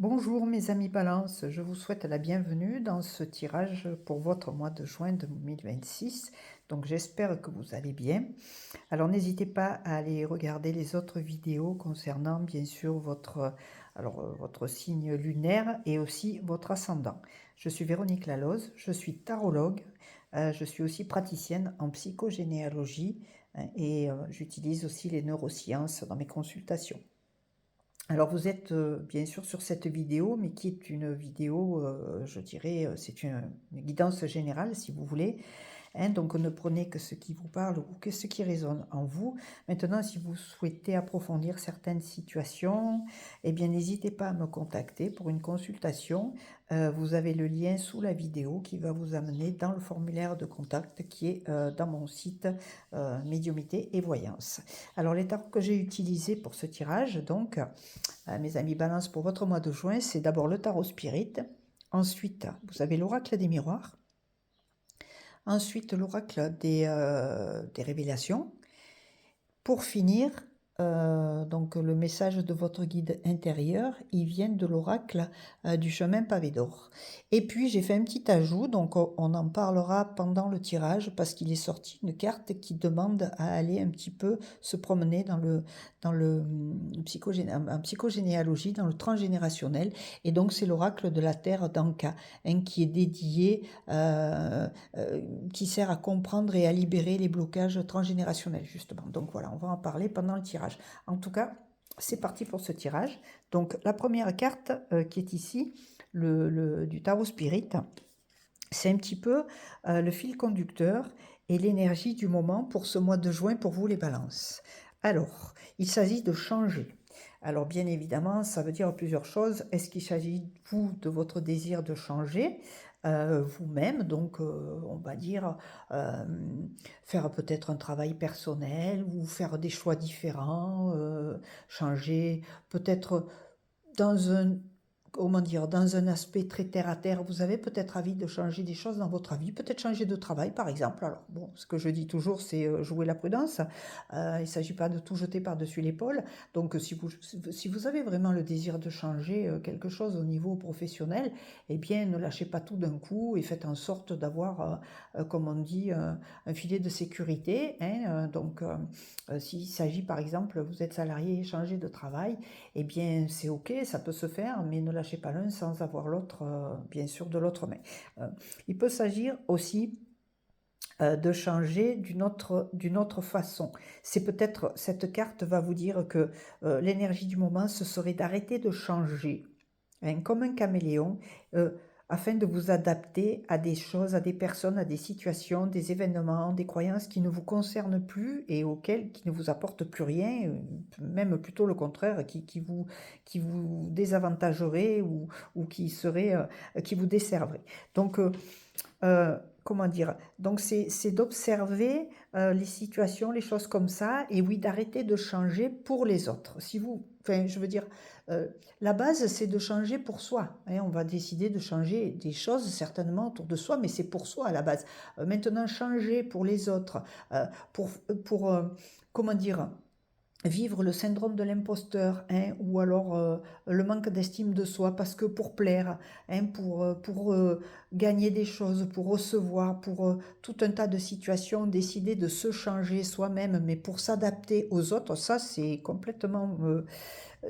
Bonjour mes amis Balance, je vous souhaite la bienvenue dans ce tirage pour votre mois de juin 2026. Donc j'espère que vous allez bien. Alors n'hésitez pas à aller regarder les autres vidéos concernant bien sûr votre signe lunaire et aussi votre ascendant. Je suis Véronique Laloze, je suis tarologue, je suis aussi praticienne en psychogénéalogie et j'utilise aussi les neurosciences dans mes consultations. Alors vous êtes bien sûr sur cette vidéo, mais qui est une vidéo, je dirais, c'est une guidance générale si vous voulez, hein, donc ne prenez que ce qui vous parle ou que ce qui résonne en vous. Maintenant, si vous souhaitez approfondir certaines situations, eh bien n'hésitez pas à me contacter pour une consultation. Vous avez le lien sous la vidéo qui va vous amener dans le formulaire de contact qui est dans mon site Médiumité et Voyance. Alors les tarots que j'ai utilisés pour ce tirage, donc mes amis Balance, pour votre mois de juin, c'est d'abord le tarot Spirit. Ensuite, vous avez l'oracle des miroirs. Ensuite, l'oracle des révélations. Pour finir, donc le message de votre guide intérieur, il vient de l'oracle du chemin pavé d'or. Et puis j'ai fait un petit ajout, donc on en parlera pendant le tirage parce qu'il est sorti une carte qui demande à aller un petit peu se promener en psychogénéalogie, dans le transgénérationnel. Et donc c'est l'oracle de la terre d'Anka, hein, qui est dédié, qui sert à comprendre et à libérer les blocages transgénérationnels justement. Donc voilà, on va en parler pendant le tirage. En tout cas, c'est parti pour ce tirage. Donc la première carte qui est ici, du tarot Spirit, c'est un petit peu le fil conducteur et l'énergie du moment pour ce mois de juin pour vous les balances. Alors, il s'agit de changer. Alors bien évidemment, ça veut dire plusieurs choses. Est-ce qu'il s'agit, vous, de votre désir de changer vous-même, donc on va dire faire peut-être un travail personnel ou faire des choix différents, changer peut-être dans un, comment dire, dans un aspect très terre à terre, vous avez peut-être envie de changer des choses dans votre vie, peut-être changer de travail par exemple. Alors bon, ce que je dis toujours, c'est jouer la prudence. Il ne s'agit pas de tout jeter par-dessus l'épaule. Donc si vous avez vraiment le désir de changer quelque chose au niveau professionnel, eh bien ne lâchez pas tout d'un coup et faites en sorte d'avoir, comme on dit, un filet de sécurité, hein. S'il s'agit par exemple, vous êtes salarié et changez de travail, eh bien c'est ok, ça peut se faire, mais ne lâchez pas l'un sans avoir l'autre, bien sûr, de l'autre main. Il peut s'agir aussi de changer d'une autre façon. C'est peut-être, cette carte va vous dire que l'énergie du moment, ce serait d'arrêter de changer, hein, comme un caméléon, afin de vous adapter à des choses, à des personnes, à des situations, des événements, des croyances qui ne vous concernent plus et qui ne vous apportent plus rien, même plutôt le contraire, qui vous désavantageraient ou qui vous desserveraient. Donc, comment dire? Donc c'est d'observer les situations, les choses comme ça, et oui, d'arrêter de changer pour les autres. Enfin, je veux dire, la base, c'est de changer pour soi, hein. On va décider de changer des choses certainement autour de soi, mais c'est pour soi à la base. Maintenant, changer pour les autres, pour, pour comment dire? Vivre le syndrome de l'imposteur, hein, ou alors le manque d'estime de soi, parce que pour plaire, hein, pour gagner des choses, pour recevoir, pour tout un tas de situations, décider de se changer soi-même, mais pour s'adapter aux autres, ça c'est complètement,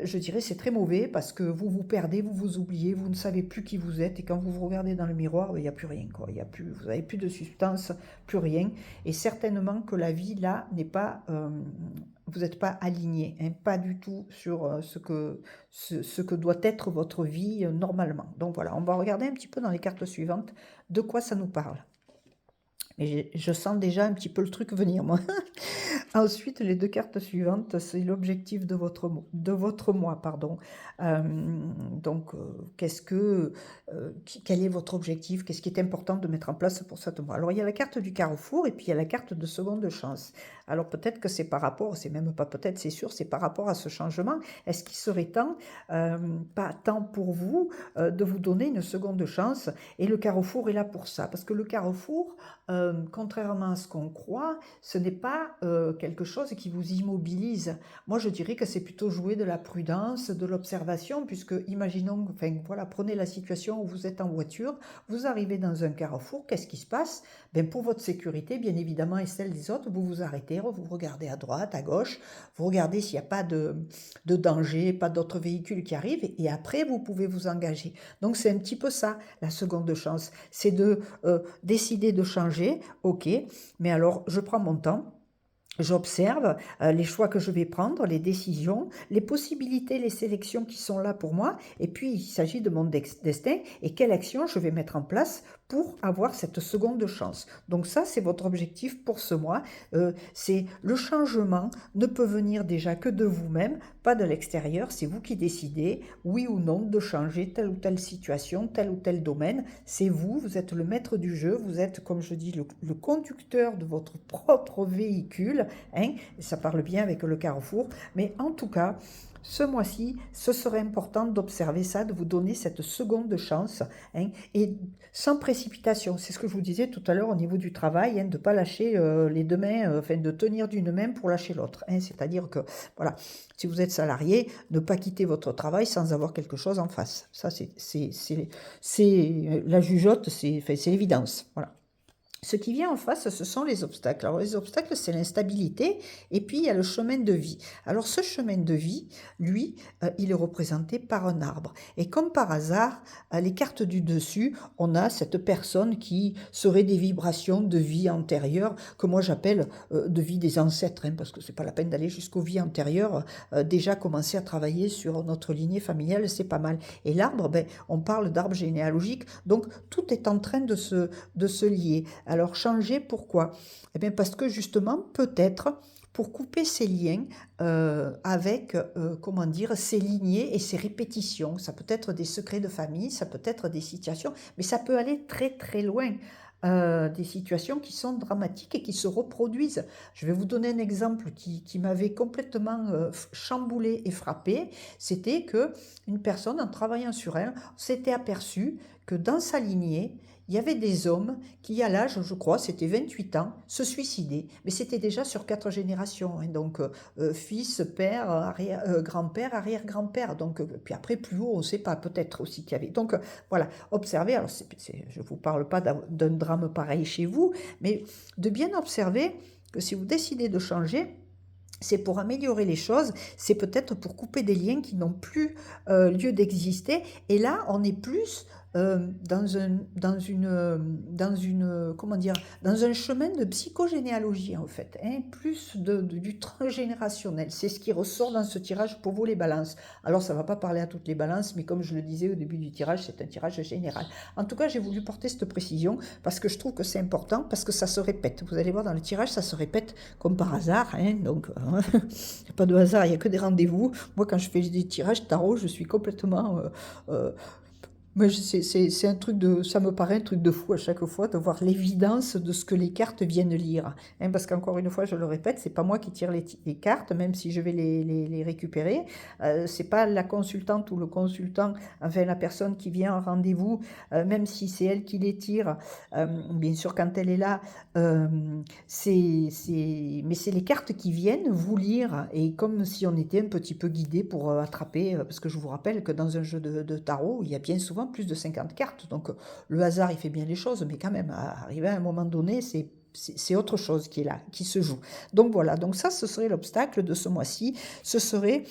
je dirais, c'est très mauvais parce que vous vous perdez, vous vous oubliez, vous ne savez plus qui vous êtes, et quand vous vous regardez dans le miroir, il n'y a plus rien, quoi. Il y a plus, vous n'avez plus de substance, plus rien, et certainement que la vie là n'est pas, vous n'êtes pas aligné, hein, pas du tout sur ce que doit être votre vie normalement. Donc voilà, on va regarder un petit peu dans les cartes suivantes de quoi ça nous parle. Mais je sens déjà un petit peu le truc venir, moi. Ensuite, les deux cartes suivantes, c'est l'objectif de votre mois, pardon. Donc, quel est votre objectif? Qu'est-ce qui est important de mettre en place pour ce mois? Alors, il y a la carte du carrefour et puis il y a la carte de seconde chance. Alors, peut-être que c'est par rapport, c'est même pas peut-être, c'est sûr, c'est par rapport à ce changement. Est-ce qu'il serait temps, pas tant pour vous, de vous donner une seconde chance? Et le carrefour est là pour ça, parce que le carrefour, contrairement à ce qu'on croit, ce n'est pas quelque chose qui vous immobilise. Moi, je dirais que c'est plutôt jouer de la prudence, de l'observation, puisque imaginons, enfin voilà, prenez la situation où vous êtes en voiture, vous arrivez dans un carrefour, qu'est-ce qui se passe? Ben, pour votre sécurité, bien évidemment, et celle des autres, vous vous arrêtez, vous regardez à droite, à gauche, vous regardez s'il n'y a pas de danger, pas d'autres véhicules qui arrivent, et après, vous pouvez vous engager. Donc, c'est un petit peu ça, la seconde chance. C'est de décider de changer, ok, mais alors, je prends mon temps. J'observe les choix que je vais prendre, les décisions, les possibilités, les sélections qui sont là pour moi. Et puis, il s'agit de mon destin et quelle action je vais mettre en place pour avoir cette seconde chance. Donc ça, c'est votre objectif pour ce mois. C'est le changement ne peut venir déjà que de vous-même, pas de l'extérieur. C'est vous qui décidez, oui ou non, de changer telle ou telle situation, tel ou tel domaine. C'est vous, vous êtes le maître du jeu, vous êtes, comme je dis, le conducteur de votre propre véhicule. Hein, ça parle bien avec le carrefour, mais en tout cas, ce mois-ci, ce serait important d'observer ça, de vous donner cette seconde chance, hein, et sans précipitation. C'est ce que je vous disais tout à l'heure au niveau du travail, hein, de ne pas lâcher les deux mains, enfin de tenir d'une main pour lâcher l'autre. Hein, c'est-à-dire que, voilà, si vous êtes salarié, ne pas quitter votre travail sans avoir quelque chose en face. Ça, c'est la jugeote, c'est l'évidence. Voilà. Ce qui vient en face, ce sont les obstacles. Alors les obstacles, c'est l'instabilité, et puis il y a le chemin de vie. Alors ce chemin de vie, lui, il est représenté par un arbre. Et comme par hasard, les cartes du dessus, on a cette personne qui serait des vibrations de vie antérieure, que moi j'appelle de vie des ancêtres, hein, parce que c'est pas la peine d'aller jusqu'aux vies antérieures. Déjà commencer à travailler sur notre lignée familiale, c'est pas mal. Et l'arbre, ben, on parle d'arbre généalogique, donc tout est en train de se lier. Alors changer, pourquoi? Eh bien parce que justement, peut-être, pour couper ces liens avec, comment dire, ces lignées et ces répétitions. Ça peut être des secrets de famille, ça peut être des situations, mais ça peut aller très très loin. Des situations qui sont dramatiques et qui se reproduisent. Je vais vous donner un exemple qui m'avait complètement chamboulé et frappé. C'était que une personne, en travaillant sur elle, s'était aperçue que dans sa lignée, il y avait des hommes qui, à l'âge, je crois, c'était 28 ans, se suicidaient. Mais c'était déjà sur 4 générations. Hein, donc, fils, père, grand-père, arrière-grand-père. Donc, puis après, plus haut, on ne sait pas, peut-être aussi qu'il y avait. Donc, voilà, observez. Alors, je ne vous parle pas d'un drame pareil chez vous, mais de bien observer que si vous décidez de changer, c'est pour améliorer les choses, c'est peut-être pour couper des liens qui n'ont plus lieu d'exister. Et là, on est plus comment dire, dans un chemin de psychogénéalogie en fait, hein, plus du transgénérationnel. C'est ce qui ressort dans ce tirage pour vous les balances. Alors ça ne va pas parler à toutes les balances, mais comme je le disais au début du tirage, c'est un tirage général. En tout cas, j'ai voulu porter cette précision parce que je trouve que c'est important, parce que ça se répète. Vous allez voir dans le tirage, ça se répète comme par hasard, hein, donc il n'y a pas de hasard, il n'y a que des rendez-vous. Moi, quand je fais des tirages tarot, je suis complètement mais c'est un truc ça me paraît un truc de fou à chaque fois de voir l'évidence de ce que les cartes viennent lire. Hein, parce qu'encore une fois, je le répète, c'est pas moi qui tire les cartes, même si je vais les récupérer. C'est pas la consultante ou le consultant, enfin la personne qui vient en rendez-vous, même si c'est elle qui les tire, bien sûr quand elle est là, mais c'est les cartes qui viennent vous lire, et comme si on était un petit peu guidé pour attraper, parce que je vous rappelle que dans un jeu de tarot, il y a bien souvent plus de 50 cartes, donc le hasard il fait bien les choses, mais quand même, arrivé à un moment donné, c'est autre chose qui est là, qui se joue. Donc voilà, donc ça ce serait l'obstacle de ce mois-ci, ce serait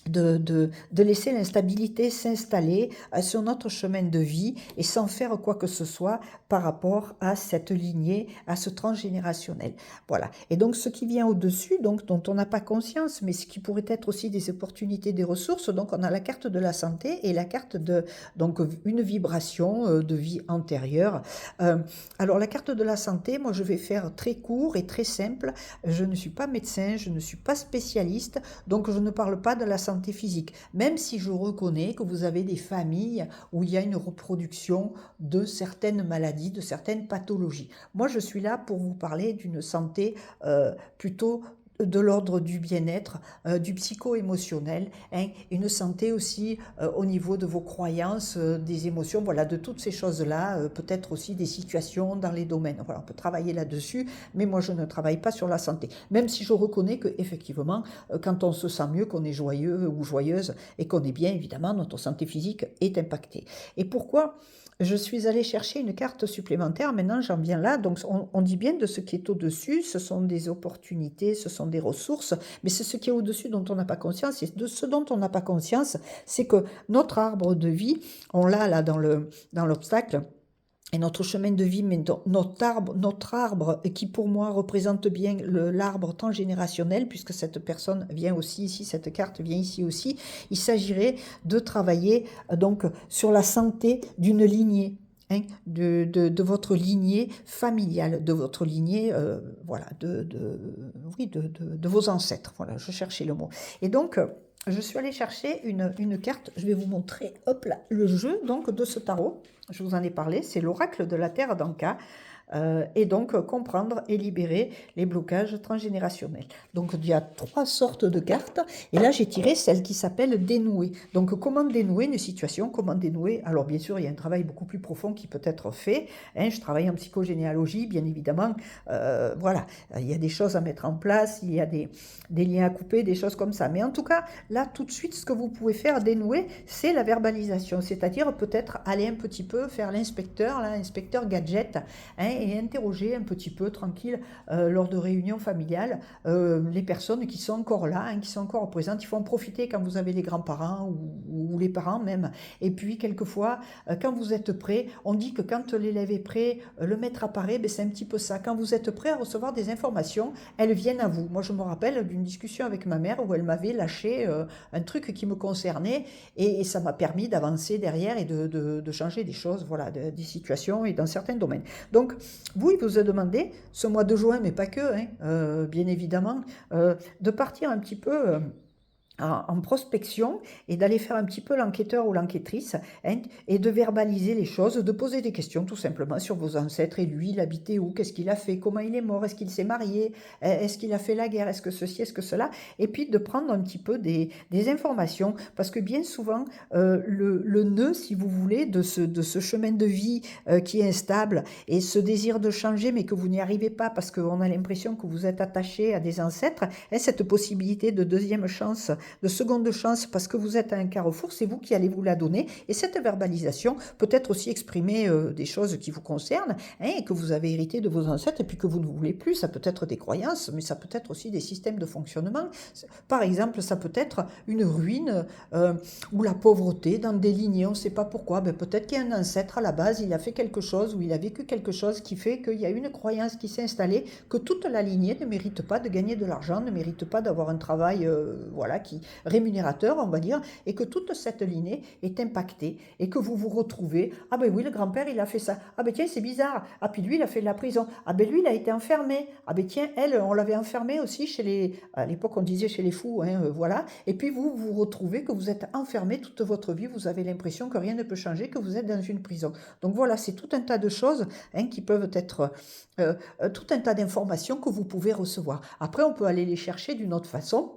de laisser l'instabilité s'installer sur notre chemin de vie et sans faire quoi que ce soit par rapport à cette lignée, à ce transgénérationnel. Voilà. Et donc ce qui vient au-dessus, donc dont on n'a pas conscience, mais ce qui pourrait être aussi des opportunités, des ressources, donc on a la carte de la santé et la carte de donc une vibration de vie antérieure. Alors la carte de la santé, moi je vais faire très court et très simple. Je ne suis pas médecin, je ne suis pas spécialiste, donc je ne parle pas de la santé physique, même si je reconnais que vous avez des familles où il y a une reproduction de certaines maladies, de certaines pathologies. Moi, je suis là pour vous parler d'une santé plutôt de l'ordre du bien-être, du psycho-émotionnel, hein, une santé aussi au niveau de vos croyances, des émotions, voilà, de toutes ces choses-là, peut-être aussi des situations dans les domaines. Voilà, on peut travailler là-dessus, mais moi je ne travaille pas sur la santé. Même si je reconnais que effectivement, quand on se sent mieux, qu'on est joyeux ou joyeuse et qu'on est bien, évidemment, notre santé physique est impactée. Et pourquoi je suis allée chercher une carte supplémentaire, maintenant j'en viens là, donc on dit bien de ce qui est au-dessus, ce sont des opportunités, ce sont des ressources, mais c'est ce qui est au-dessus dont on n'a pas conscience, et de ce dont on n'a pas conscience, c'est que notre arbre de vie, on l'a là dans l'obstacle, et notre chemin de vie, mais notre arbre qui pour moi représente bien l'arbre transgénérationnel, puisque cette personne vient aussi ici, cette carte vient ici aussi, il s'agirait de travailler donc sur la santé d'une lignée. Hein, de votre lignée familiale, de votre lignée, voilà, oui, de vos ancêtres. Voilà, je cherchais le mot. Et donc, je suis allée chercher une carte. Je vais vous montrer, hop là, le jeu donc de ce tarot. Je vous en ai parlé. C'est l'oracle de la Terre d'Anka. Et donc comprendre et libérer les blocages transgénérationnels. Donc il y a 3 sortes de cartes, et là j'ai tiré celle qui s'appelle dénouer. Donc comment dénouer une situation, comment dénouer, alors bien sûr il y a un travail beaucoup plus profond qui peut être fait, hein, je travaille en psychogénéalogie bien évidemment, voilà, il y a des choses à mettre en place, il y a des liens à couper, des choses comme ça, mais en tout cas là tout de suite ce que vous pouvez faire dénouer, c'est la verbalisation, c'est-à-dire peut-être aller un petit peu faire l'inspecteur, l'inspecteur gadget, hein, et interroger un petit peu tranquille lors de réunions familiales les personnes qui sont encore là, hein, qui sont encore présentes. Il faut en profiter quand vous avez les grands-parents ou les parents même. Et puis quelquefois, quand vous êtes prêt, on dit que quand l'élève est prêt, le maître apparaît, ben, c'est un petit peu ça. Quand vous êtes prêt à recevoir des informations, elles viennent à vous. Moi je me rappelle d'une discussion avec ma mère où elle m'avait lâché un truc qui me concernait et ça m'a permis d'avancer derrière et de changer des choses, voilà, des situations et dans certains domaines. Donc vous, il vous a demandé, ce mois de juin, mais pas que, hein, bien évidemment, de partir un petit peu en prospection et d'aller faire un petit peu l'enquêteur ou l'enquêtrice, hein, et de verbaliser les choses, de poser des questions tout simplement sur vos ancêtres et lui, il habitait où, qu'est-ce qu'il a fait, comment il est mort, est-ce qu'il s'est marié, est-ce qu'il a fait la guerre, est-ce que ceci, est-ce que cela, et puis de prendre un petit peu des informations, parce que bien souvent, le nœud, si vous voulez, de ce chemin de vie qui est instable et ce désir de changer, mais que vous n'y arrivez pas parce qu'on a l'impression que vous êtes attaché à des ancêtres, hein, cette possibilité de deuxième chance, de seconde chance parce que vous êtes à un carrefour, c'est vous qui allez vous la donner. Et cette verbalisation peut être aussi exprimer des choses qui vous concernent, hein, et que vous avez hérité de vos ancêtres et puis que vous ne voulez plus. Ça peut être des croyances, mais ça peut être aussi des systèmes de fonctionnement. Par exemple, ça peut être une ruine ou la pauvreté dans des lignées, on ne sait pas pourquoi. Ben, peut-être qu'il y a un ancêtre à la base, il a fait quelque chose ou il a vécu quelque chose qui fait qu'il y a une croyance qui s'est installée, que toute la lignée ne mérite pas de gagner de l'argent, ne mérite pas d'avoir un travail voilà, qui rémunérateur, on va dire, et que toute cette lignée est impactée, et que vous vous retrouvez, ah ben oui, le grand-père, il a fait ça, ah ben tiens, c'est bizarre, ah puis lui, il a fait de la prison, ah ben lui, il a été enfermé, ah ben tiens, elle, on l'avait enfermé aussi chez les, à l'époque, on disait chez les fous, hein, voilà, et puis vous vous retrouvez que vous êtes enfermé toute votre vie, vous avez l'impression que rien ne peut changer, que vous êtes dans une prison. Donc voilà, c'est tout un tas de choses, hein, qui peuvent être, tout un tas d'informations que vous pouvez recevoir. Après, on peut aller les chercher d'une autre façon.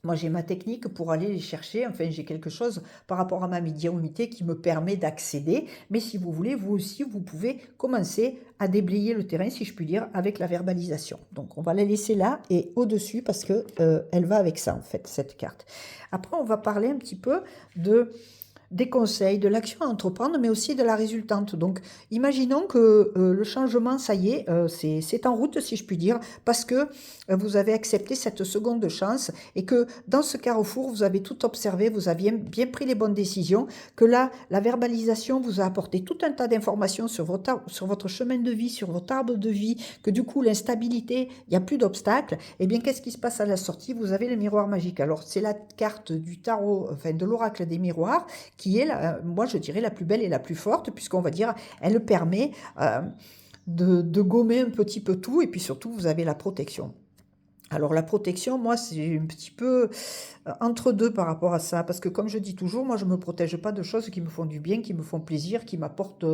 Moi, j'ai ma technique pour aller les chercher. Enfin, j'ai quelque chose par rapport à ma médiumnité qui me permet d'accéder. Mais si vous voulez, vous aussi, vous pouvez commencer à déblayer le terrain, si je puis dire, avec la verbalisation. Donc, on va la laisser là et au-dessus parce que elle va avec ça, en fait, cette carte. Après, on va parler un petit peu des conseils, de l'action à entreprendre, mais aussi de la résultante. Donc, imaginons que le changement, ça y est, c'est en route, si je puis dire, parce que vous avez accepté cette seconde chance et que dans ce carrefour, vous avez tout observé, vous aviez bien pris les bonnes décisions, que là, la verbalisation vous a apporté tout un tas d'informations sur votre chemin de vie, sur votre arbre de vie, que du coup, l'instabilité, il n'y a plus d'obstacles. Eh bien, qu'est-ce qui se passe à la sortie? Vous avez le miroir magique. Alors, c'est la carte du tarot, enfin de l'oracle des miroirs, qui est, moi je dirais, la plus belle et la plus forte, puisqu'on va dire, elle permet de gommer un petit peu tout, et puis surtout, vous avez la protection. Alors la protection, moi, c'est un petit peu entre deux par rapport à ça, parce que comme je dis toujours, moi, je me protège pas de choses qui me font du bien, qui me font plaisir, qui m'apportent,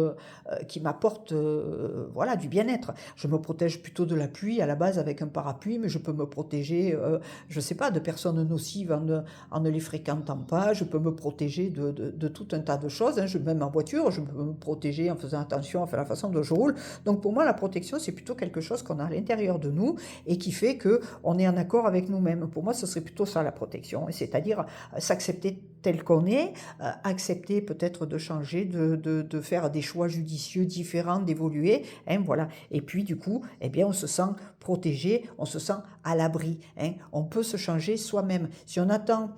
voilà, du bien-être. Je me protège plutôt de la pluie à la base avec un parapluie, mais je peux me protéger, je sais pas, de personnes nocives en ne les fréquentant pas. Je peux me protéger de tout un tas de choses, hein. Même en voiture, je peux me protéger en faisant attention à la façon dont je roule. Donc pour moi, la protection, c'est plutôt quelque chose qu'on a à l'intérieur de nous et qui fait que on est en accord avec nous-mêmes. Pour moi, ce serait plutôt ça la protection, c'est-à-dire s'accepter tel qu'on est, accepter peut-être de changer, de faire des choix judicieux différents, d'évoluer, hein, voilà. Et puis du coup, eh bien, on se sent protégé, on se sent à l'abri, hein. On peut se changer soi-même. Si on attend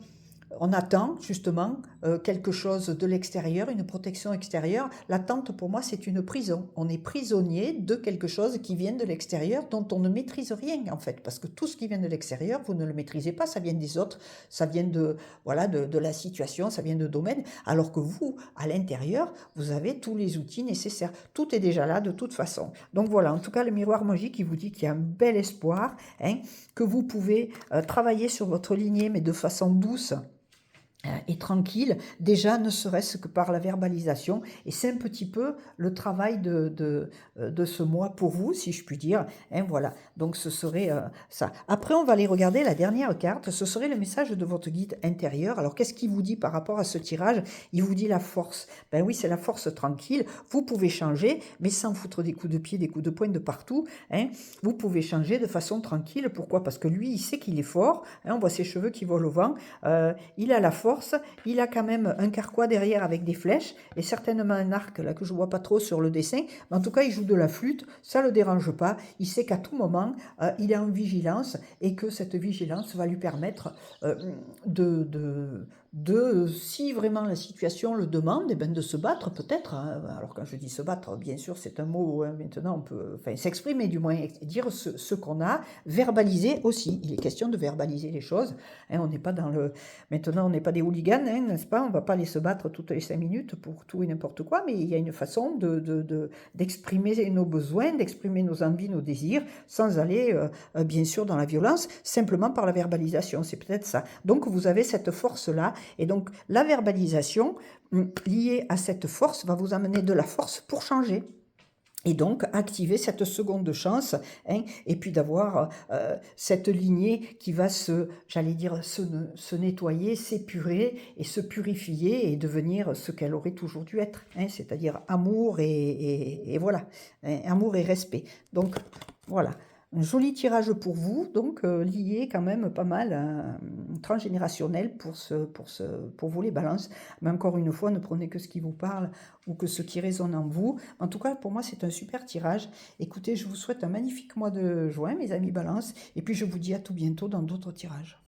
justement quelque chose de l'extérieur, une protection extérieure. L'attente, pour moi, c'est une prison. On est prisonnier de quelque chose qui vient de l'extérieur, dont on ne maîtrise rien, en fait. Parce que tout ce qui vient de l'extérieur, vous ne le maîtrisez pas, ça vient des autres, ça vient voilà, de la situation, ça vient de domaine. Alors que vous, à l'intérieur, vous avez tous les outils nécessaires. Tout est déjà là, de toute façon. Donc voilà, en tout cas, le miroir magique, il vous dit qu'il y a un bel espoir, hein, que vous pouvez travailler sur votre lignée, mais de façon douce et tranquille, déjà ne serait-ce que par la verbalisation. Et c'est un petit peu le travail de ce mois pour vous, si je puis dire, hein, voilà, donc ce serait ça. Après, on va aller regarder la dernière carte, ce serait le message de votre guide intérieur. Alors, qu'est-ce qu'il vous dit par rapport à ce tirage? Il vous dit la force. Ben oui, c'est la force tranquille. Vous pouvez changer, mais sans foutre des coups de pied, des coups de poing de partout, hein. Vous pouvez changer de façon tranquille. Pourquoi? Parce que lui, il sait qu'il est fort, hein, on voit ses cheveux qui volent au vent, il a la force, il a quand même un carquois derrière avec des flèches et certainement un arc là que je vois pas trop sur le dessin, mais en tout cas il joue de la flûte, ça le dérange pas, il sait qu'à tout moment il est en vigilance et que cette vigilance va lui permettre si vraiment la situation le demande, eh ben de se battre peut-être, hein. Alors quand je dis se battre, bien sûr c'est un mot, hein, maintenant on peut s'exprimer du moins, dire ce qu'on a, verbaliser aussi, il est question de verbaliser les choses, hein. Maintenant on n'est pas des hooligans, hein, n'est-ce pas? On ne va pas aller se battre toutes les 5 minutes pour tout et n'importe quoi, mais il y a une façon d'exprimer nos besoins, d'exprimer nos envies, nos désirs, sans aller bien sûr dans la violence, simplement par la verbalisation, c'est peut-être ça. Donc vous avez cette force-là, et donc la verbalisation liée à cette force va vous amener de la force pour changer. Et donc, activer cette seconde chance, hein, et puis d'avoir cette lignée qui va se nettoyer, s'épurer et se purifier et devenir ce qu'elle aurait toujours dû être, hein, c'est-à-dire amour et voilà, hein, amour et respect. Donc, voilà. Un joli tirage pour vous, donc lié quand même pas mal, transgénérationnel pour vous les balances. Mais encore une fois, ne prenez que ce qui vous parle ou que ce qui résonne en vous. En tout cas, pour moi, c'est un super tirage. Écoutez, je vous souhaite un magnifique mois de juin, mes amis balance, et puis je vous dis à tout bientôt dans d'autres tirages.